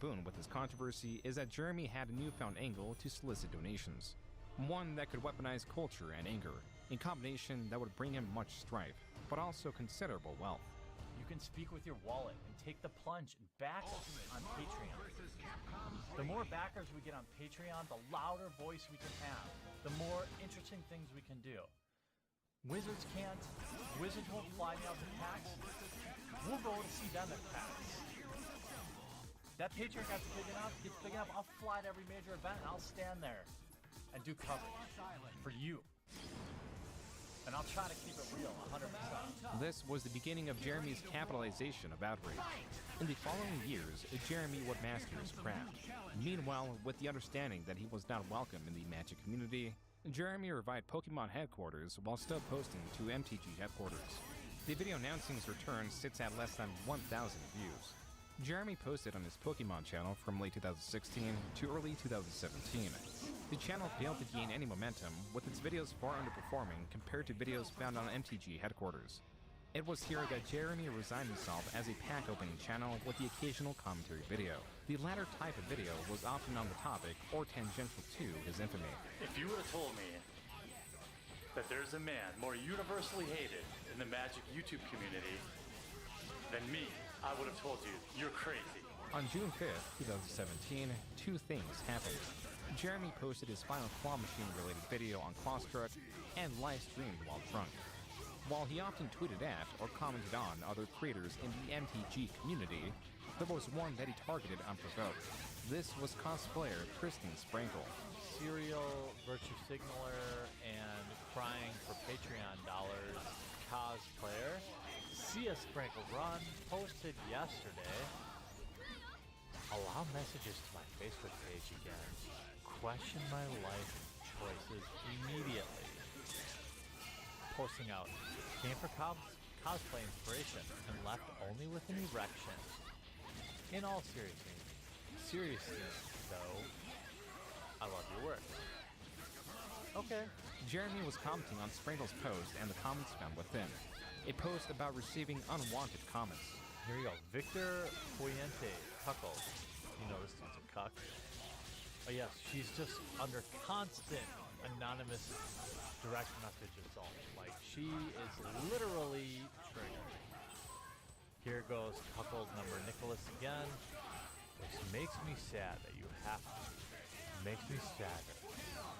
boon with this controversy is that Jeremy had a newfound angle to solicit donations. One that could weaponize culture and anger, a combination that would bring him much strife, but also considerable wealth. You can speak with your wallet and take the plunge and back us on Patreon. The more backers we get on Patreon, the louder voice we can have, the more interesting things we can do. Wizards can't. Wizards won't fly me out to PAX. We'll go to see them at PAX. That Patreon gets big enough, I'll fly to every major event and I'll stand there and do coverage for you. And I'll try to keep it real, 100%. This was the beginning of Jeremy's capitalization of outrage. In the following years, Jeremy would master his craft. Meanwhile, with the understanding that he was not welcome in the Magic community, Jeremy revived Pokemon headquarters while still posting to MTG headquarters. The video announcing his return sits at less than 1,000 views. Jeremy posted on his Pokemon channel from late 2016 to early 2017. The channel failed to gain any momentum, with its videos far underperforming compared to videos found on MTG headquarters. It was here that Jeremy resigned himself as a pack opening channel with the occasional commentary video. The latter type of video was often on the topic or tangential to his infamy. If you would have told me that there's a man more universally hated in the Magic YouTube community than me, I would have told you, you're crazy. On June 5th, 2017, two things happened. Jeremy posted his final Claw Machine related video on Clawstruck and live streamed while drunk. While he often tweeted at or commented on other creators in the MTG community, there was one that he targeted unprovoked. This was cosplayer Kristen Sprankle. Serial virtue signaler and crying for Patreon dollars cosplayer Sia Sprankle Run posted yesterday. Allow messages to my Facebook page again. Question my life choices immediately. Posting out. Came for cosplay inspiration and left only with an erection. In all seriousness, though, I love your work. Okay. Jeremy was commenting on Sprankle's post and the comments found within. A post about receiving unwanted comments. Here we go. Victor Puente, cuckold. You know this dude's a cuck. Oh yes, she's just under constant anonymous direct message assault. Like, she is literally triggered. Here goes cuckold number Nicholas again. Which makes me sad that you have to. It makes me sadder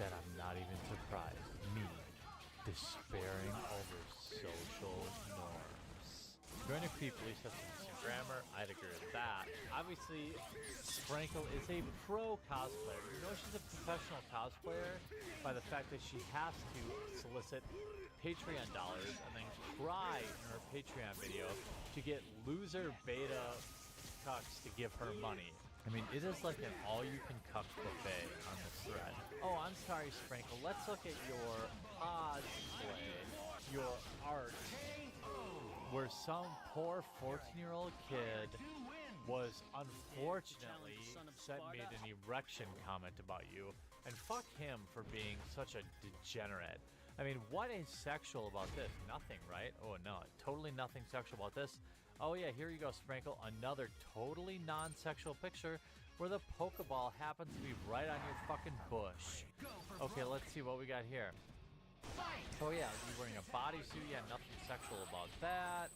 that I'm not even surprised. Me, despairing over social norms. Going to creep Lisa some grammar, I'd agree with that. Obviously, Sprankle is a pro cosplayer. You know she's a professional cosplayer by the fact that she has to solicit Patreon dollars and then cry in her Patreon video to get loser beta cucks to give her money. I mean, it is like an all-you-can-cuck buffet on this thread. Oh, I'm sorry, Sprankle. Let's look at your cosplay, your art, where some poor 14-year-old kid was unfortunately made an erection comment about you, and fuck him for being such a degenerate. I mean, what is sexual about this? Nothing, right? Oh no, totally nothing sexual about this. Oh yeah, here you go, Sprankle. Another totally non-sexual picture where the Pokeball happens to be right on your fucking bush. Okay, let's see what we got here. Oh yeah, you wearing a bodysuit? Yeah, nothing sexual about that.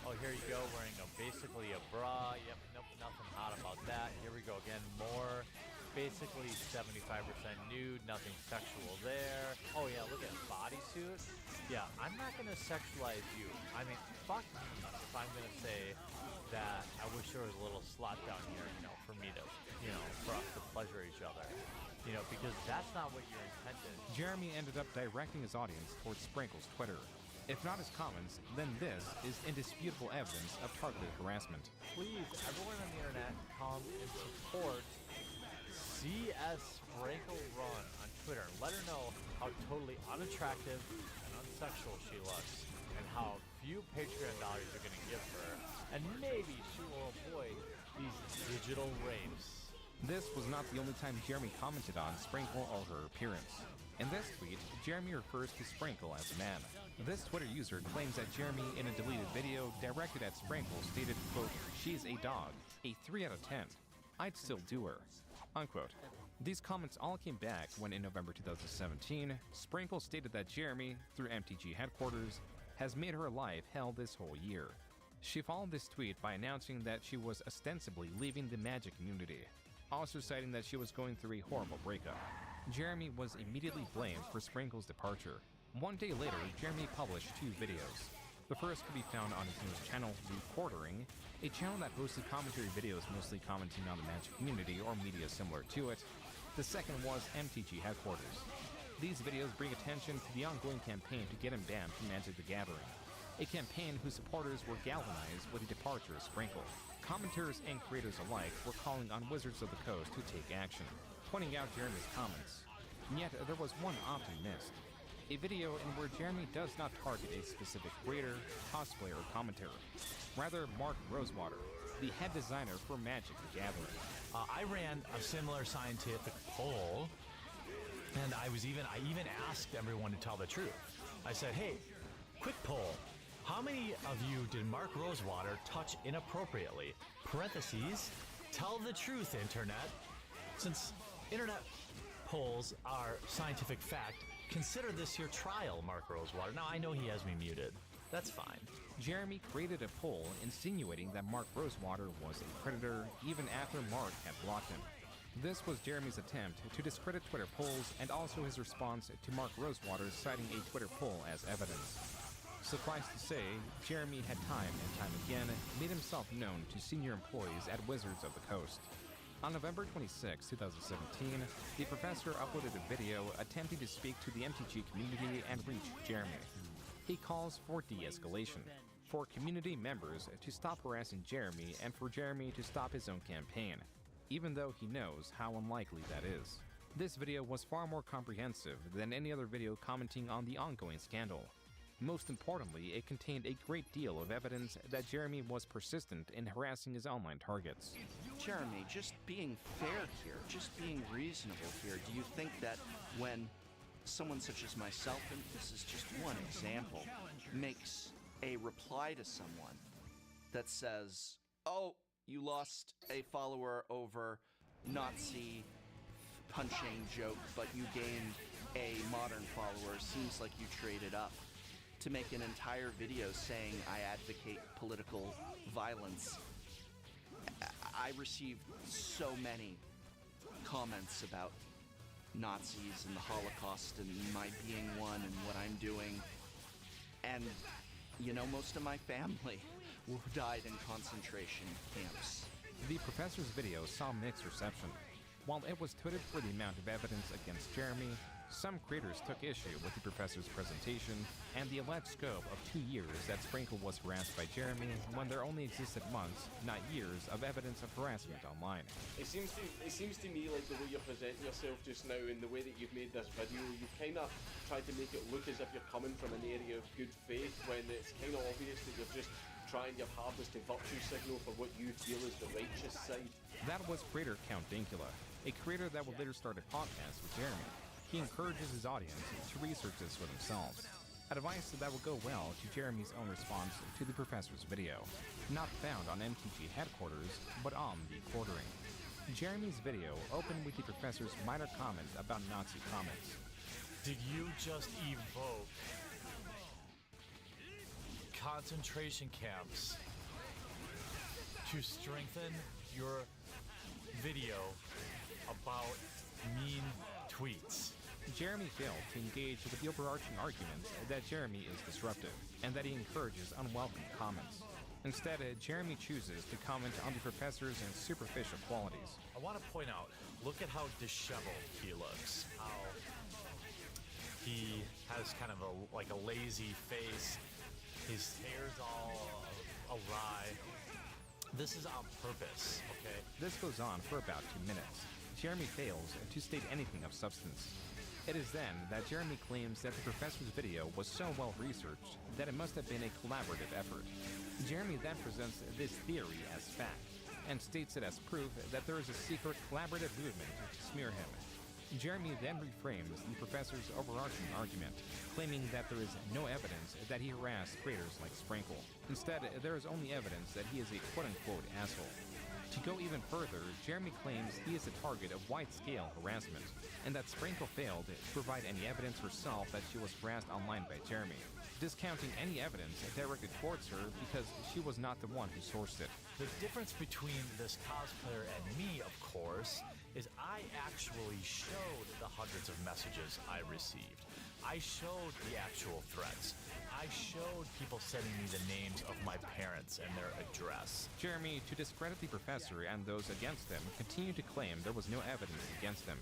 Oh, here you go, wearing basically a bra. Yep, nope, nothing hot about that. Here we go again, more. Basically 75% nude, nothing sexual there. Oh yeah, look at bodysuit. Yeah, I'm not gonna sexualize you. I mean, fuck me if I'm gonna say that I wish there was a little slot down here, you know, for me to, you know, for us to pleasure each other. You know, because that's not what your intent is. Jeremy ended up directing his audience towards Sprankle's Twitter. If not his comments, then this is indisputable evidence of targeted harassment. Please, everyone on the internet, come and support CS Sprankle Run on Twitter. Let her know how totally unattractive and unsexual she looks, and how few Patreon dollars you're going to give her, and maybe she will avoid these digital rapes. This was not the only time Jeremy commented on Sprankle or her appearance. In this tweet, Jeremy refers to Sprankle as a man. This Twitter user claims that Jeremy, in a deleted video directed at Sprankle, stated, quote, "She's a dog, a 3 out of 10. I'd still do her, unquote. These comments all came back when in November 2017, Sprinkle stated that Jeremy, through MTG headquarters, has made her life hell this whole year. She followed this tweet by announcing that she was ostensibly leaving the Magic community, also citing that she was going through a horrible breakup. Jeremy was immediately blamed for Sprinkle's departure. One day later, Jeremy published 2 videos. The first could be found on his newest channel, The Quartering, a channel that posted commentary videos mostly commenting on the Magic community or media similar to it. The second was MTG Headquarters. These videos bring attention to the ongoing campaign to get him banned from Magic the Gathering, a campaign whose supporters were galvanized with the departure of Sprinkle. Commenters and creators alike were calling on Wizards of the Coast to take action, pointing out Jeremy's comments. Yet there was one often missed. A video in where Jeremy does not target a specific creator, cosplayer, or commentator. Rather, Mark Rosewater, the head designer for Magic the Gathering. I ran a similar scientific poll, and I even asked everyone to tell the truth. I said, hey, quick poll. How many of you did Mark Rosewater touch inappropriately? Parentheses, tell the truth, internet. Since internet polls are scientific fact, consider this your trial, Mark Rosewater. Now, I know he has me muted. That's fine. Jeremy created a poll insinuating that Mark Rosewater was a predator even after Mark had blocked him. This was Jeremy's attempt to discredit Twitter polls and also his response to Mark Rosewater citing a Twitter poll as evidence. Suffice to say, Jeremy had time and time again made himself known to senior employees at Wizards of the Coast. On November 26, 2017, the professor uploaded a video attempting to speak to the MTG community and reach Jeremy. He calls for de-escalation, for community members to stop harassing Jeremy and for Jeremy to stop his own campaign, even though he knows how unlikely that is. This video was far more comprehensive than any other video commenting on the ongoing scandal. Most importantly, it contained a great deal of evidence that Jeremy was persistent in harassing his online targets. Jeremy, just being fair here, just being reasonable here, do you think that when someone such as myself, and this is just one example, makes a reply to someone that says, oh, you lost a follower over Nazi punching joke, but you gained a modern follower, seems like you traded up, to make an entire video saying I advocate political violence. I received so many comments about Nazis and the Holocaust and my being one and what I'm doing. And, you know, most of my family died in concentration camps. The professor's video saw mixed reception. While it was tweeted for the amount of evidence against Jeremy, some creators took issue with the professor's presentation and the alleged scope of 2 years that Sprinkle was harassed by Jeremy when there only existed months, not years, of evidence of harassment online. It seems to me like the way you're presenting yourself just now and the way that you've made this video, you've kind of tried to make it look as if you're coming from an area of good faith when it's kind of obvious that you're just trying your hardest to virtue signal for what you feel is the righteous side. That was creator Count Dankula, a creator that would later start a podcast with Jeremy. He encourages his audience to research this for themselves. Advice that will go well to Jeremy's own response to the professor's video, not found on MTG headquarters, but on The Quartering. Jeremy's video opened with the professor's minor comment about Nazi comments. Did you just evoke concentration camps to strengthen your video about mean tweets? Jeremy failed to engage with the overarching argument that Jeremy is disruptive and that he encourages unwelcome comments. Instead, Jeremy chooses to comment on the professor's superficial qualities. I want to point out, look at how disheveled he looks. How he has kind of a lazy face. His hair's all awry. This is on purpose, okay? This goes on for about 2 minutes. Jeremy fails to state anything of substance. It is then that Jeremy claims that the professor's video was so well researched that it must have been a collaborative effort. Jeremy then presents this theory as fact and states it as proof that there is a secret collaborative movement to smear him. Jeremy then reframes the professor's overarching argument, claiming that there is no evidence that he harassed creators like Sprinkle. Instead, there is only evidence that he is a quote-unquote asshole. To go even further, Jeremy claims he is the target of wide-scale harassment, and that Sprinkle failed to provide any evidence herself that she was harassed online by Jeremy, discounting any evidence directed towards her because she was not the one who sourced it. The difference between this cosplayer and me, of course, is I actually showed the hundreds of messages I received. I showed the actual threats. I showed people sending me the names of my parents and their address. Jeremy, to discredit the professor and those against him, continued to claim there was no evidence against him,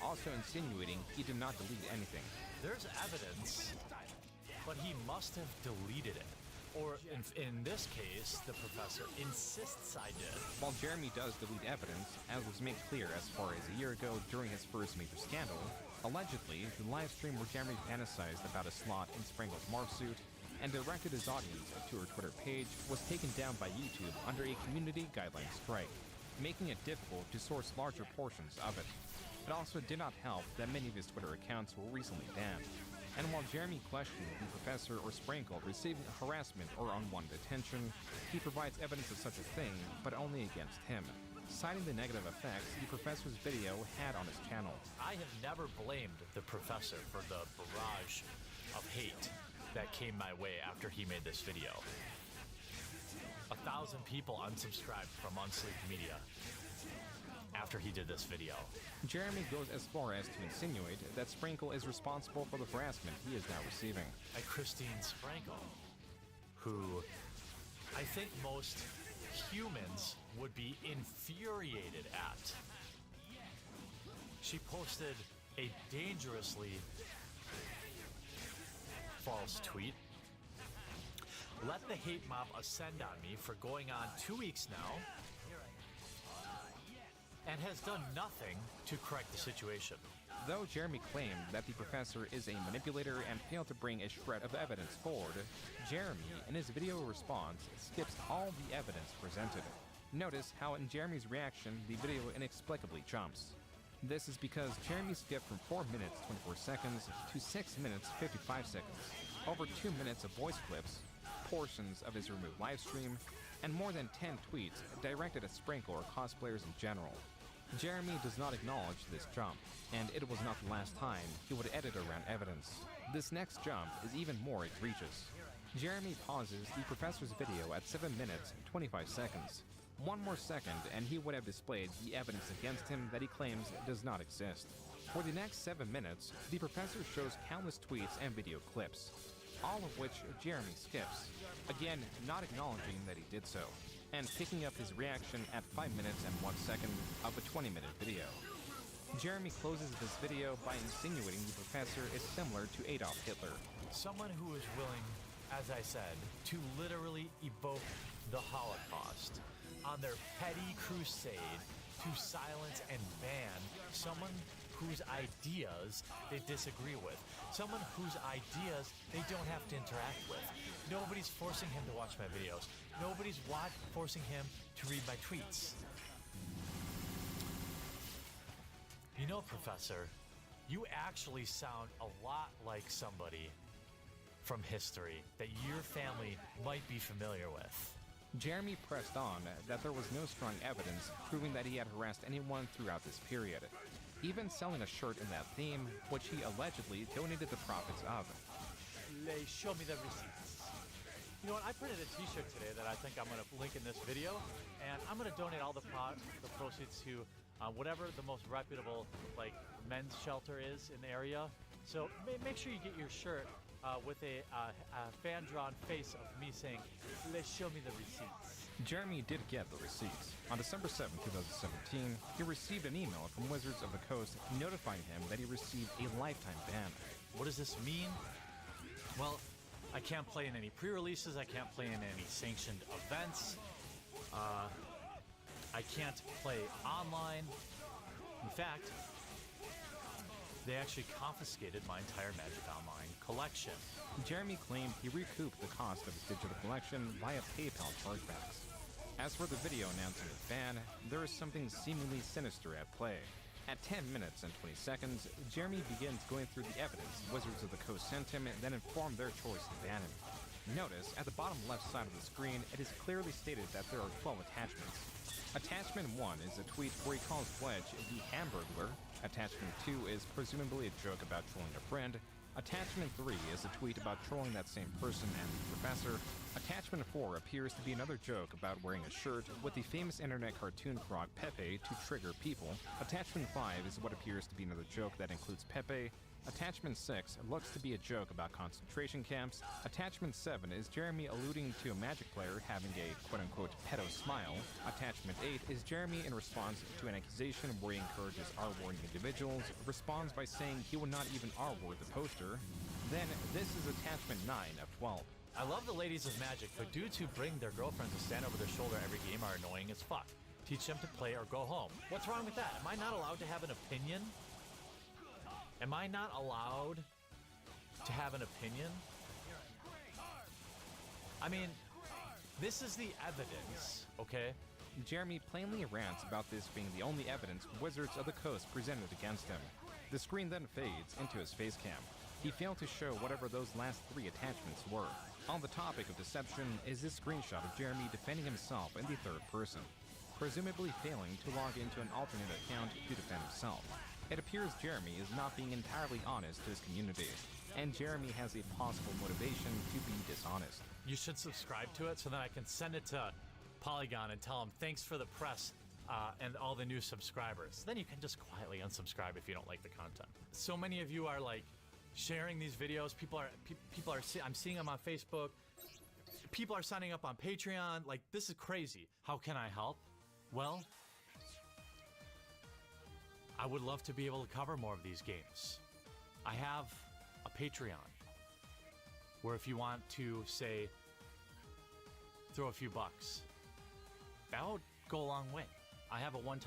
also insinuating he did not delete anything. There's evidence, but he must have deleted it. Or in this case, the professor insists I did. While Jeremy does delete evidence, as was made clear as far as a year ago during his first major scandal, allegedly, the live stream where Jeremy fantasized about a slot in Sprinkle's morph suit and directed his audience to her Twitter page was taken down by YouTube under a community guideline strike, making it difficult to source larger portions of it. It also did not help that many of his Twitter accounts were recently banned. And while Jeremy questioned the professor or Sprinkle receiving harassment or unwanted attention, he provides evidence of such a thing, but only against him, citing the negative effects the professor's video had on his channel. I have never blamed the professor for the barrage of hate that came my way after he made this video. 1,000 people unsubscribed from Unsleeved Media after he did this video. Jeremy goes as far as to insinuate that Sprinkle is responsible for the harassment he is now receiving. At Christine Sprinkle, who I think most humans would be infuriated at. She posted a dangerously false tweet. Let the hate mob ascend on me for going on 2 weeks now, and has done nothing to correct the situation. Though Jeremy claimed that the professor is a manipulator and failed to bring a shred of evidence forward, Jeremy, in his video response, skips all the evidence presented. Notice how in Jeremy's reaction, the video inexplicably jumps. This is because Jeremy skipped from 4 minutes 24 seconds to 6 minutes 55 seconds, over 2 minutes of voice clips, portions of his removed livestream, and more than 10 tweets directed at Sprinkle or cosplayers in general. Jeremy does not acknowledge this jump, and it was not the last time he would edit around evidence. This next jump is even more egregious. Jeremy pauses the professor's video at 7 minutes 25 seconds. 1 more second and he would have displayed the evidence against him that he claims does not exist. For the next 7 minutes, the professor shows countless tweets and video clips, all of which Jeremy skips, again not acknowledging that he did so, and picking up his reaction at 5 minutes and 1 second of a 20-minute video. Jeremy closes this video by insinuating the professor is similar to Adolf Hitler. Someone who is willing, as I said, to literally evoke the Holocaust on their petty crusade to silence and ban someone whose ideas they disagree with, someone whose ideas they don't have to interact with. Nobody's forcing him to watch my videos. Nobody's forcing him to read my tweets. You know, Professor, you actually sound a lot like somebody from history that your family might be familiar with. Jeremy pressed on that there was no strong evidence proving that he had harassed anyone throughout this period, even selling a shirt in that theme, which he allegedly donated the profits of. Show me the receipts. You know what, I printed a t-shirt today that I think I'm going to link in this video, and I'm going to donate all the proceeds to whatever the most reputable men's shelter is in the area. So make sure you get your shirt with a fan-drawn face of me saying, show me the receipts. Jeremy did get the receipts. On December 7, 2017, he received an email from Wizards of the Coast notifying him that he received a lifetime ban. What does this mean? Well, I can't play in any pre-releases, I can't play in any sanctioned events, I can't play online. In fact, they actually confiscated my entire Magic Online collection. Jeremy claimed he recouped the cost of his digital collection via PayPal chargebacks. As for the video announcing his ban, there is something seemingly sinister at play. At 10 minutes and 20 seconds, Jeremy begins going through the evidence Wizards of the Coast sent him and then informed their choice to ban him. Notice, at the bottom left side of the screen, it is clearly stated that there are 12 attachments. Attachment 1 is a tweet where he calls Fletch the Hamburglar. Attachment 2 is presumably a joke about trolling a friend. Attachment 3 is a tweet about trolling that same person and the professor. Attachment 4 appears to be another joke about wearing a shirt with the famous internet cartoon frog Pepe to trigger people. Attachment 5 is what appears to be another joke that includes Pepe. Attachment 6 looks to be a joke about concentration camps. Attachment 7 is Jeremy alluding to a Magic player having a quote-unquote pedo smile. Attachment 8 is Jeremy in response to an accusation where he encourages R-wording individuals, responds by saying he would not even R-word the poster. Then this is Attachment 9 of 12. I love the ladies of Magic, but dudes who bring their girlfriends to stand over their shoulder every game are annoying as fuck. Teach them to play or go home. What's wrong with that? Am I not allowed to have an opinion? Am I not allowed to have an opinion? I mean, this is the evidence, okay? Jeremy plainly rants about this being the only evidence Wizards of the Coast presented against him. The screen then fades into his face cam. He failed to show whatever those last 3 attachments were. On the topic of deception is this screenshot of Jeremy defending himself in the third person, presumably failing to log into an alternate account to defend himself. It appears Jeremy is not being entirely honest to his community, and Jeremy has a possible motivation to be dishonest. You should subscribe to it so that I can send it to Polygon and tell them thanks for the press and all the new subscribers. Then you can just quietly unsubscribe if you don't like the content. So many of you are like sharing these videos. People are I'm seeing them on Facebook. People are signing up on Patreon. Like, this is crazy. How can I help? Well, I would love to be able to cover more of these games. I have a Patreon where if you want to, say, throw a few bucks, that would go a long way. I have a one-time